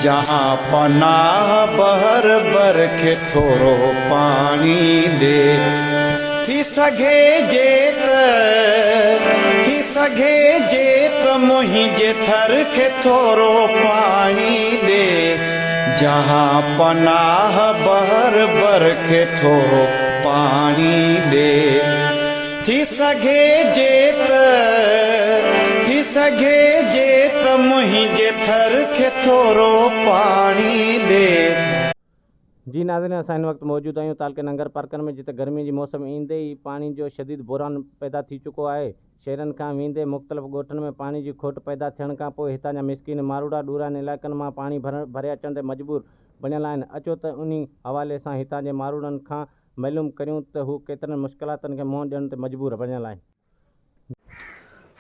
जहाँ पनाह बहर बरखे थोरो पानी दे थी सघे जेत मुंहिंजे थर खे थोरो पाणी दे जहाँ पनाह बहर बरखे थोरो पाणी दे थी सघे जेत मुंहिंजे थर खे थोरो पाणी दे। जी नाज़रीन, असां हिन वक़्तु मौजूद आहियूं तालके नंगर पार्कनि में, जिते गर्मी जी मौसम ईंदे ई पानी जो शदीद बुहरान पैदा थी चुको आहे। शहरनि खां वेंदे मुख़्तलिफ़ ॻोठनि में पानी जी खोट पैदा थियण खां पोइ हितां जा मिसकीन मारूड़ा ॾूरान इलाइक़नि मां पाणी भरे अचण ते मजबूर बणियल आहिनि। अचो त उन हवाले सां हितां जे मारूड़नि खां मालूम करियूं त हू केतिरनि मुश्किलातुनि खे मुंहुं ॾियण ते मजबूर बणियल आहिनि।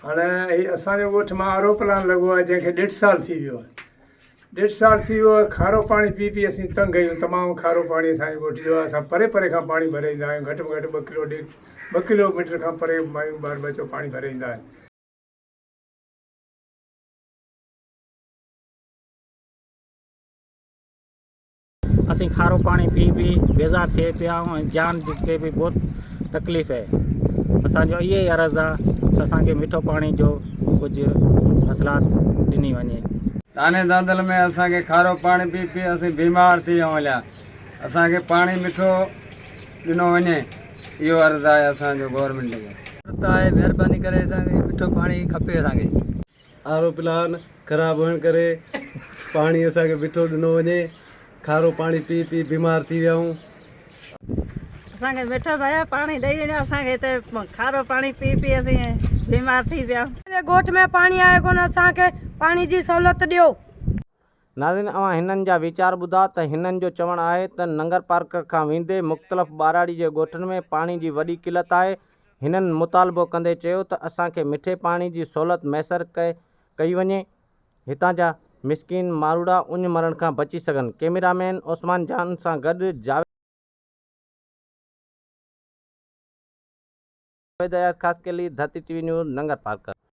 हाणे असांजे ॻोठ में आरो प्लान लॻो आहे, जंहिंखे 1.5 साल थी वियो आहे। 1.5 साल थी वियो आहे। खारो पाणी पी पी असीं तंग आहियूं। तमामु खारो पाणी असांजे ॻोठ जो आहे। असां परे परे खां पाणी भरे ईंदा आहियूं। घटि में घटि 2 किलोमीटर खां परे मायूं ॿार बचो पाणी भरे ईंदा आहिनि। असीं खारो पानी पी पी बेज़ार थिए पिया ऐं जान खे बि बहुत तकलीफ़ है। असांजो इहो ई अर्ज़ु आहे त असांखे मिठो पाणी जो कुझु मसलात ॾिनी वञे। ताने दादल में असांखे खारो पाणी पी पी असीं बीमार थी विया हलिया। असांखे पाणी मिठो ॾिनो वञे, इहो अर्ज़ु आहे असांजो गवर्नमेंट खे। आहे महिरबानी करे असांखे मिठो पाणी खपे। असांखे आरो प्लान ख़राबु हुअण करे पाणी असांखे मिठो ॾिनो वञे। खारो पाणी पी पी बीमार थी विया आहियूं। असांखे मिठो भया पाणी ॾेई वञो। असांखे हिते खारो पाणी पी पी असीं बीमार थी विया आहियूं। ॻोठ में पाणी आहे कोन, असांखे पाणी जी सहूलियत ॾियो। नाज़रीन, अवां हिननि जा वीचार ॿुधा त हिननि जो चवणु आहे त नंगर पार्क खां वेंदे मुख़्तलिफ़ ॿाराड़ी जे ॻोठनि में पाणी जी वॾी किल्लत आहे। हिननि मुतालबो कंदे चयो त असांखे मिठे पाणी जी सहूलियत मैसर कई वञे, हितां जा मिसकीन मारूड़ा उञ मरण खां बची सघनि। कैमरामैन ओस्मान जान सां गॾु जावेद ख़ासि के लिए धरती टीवी न्यूज़ नंगर पार्क।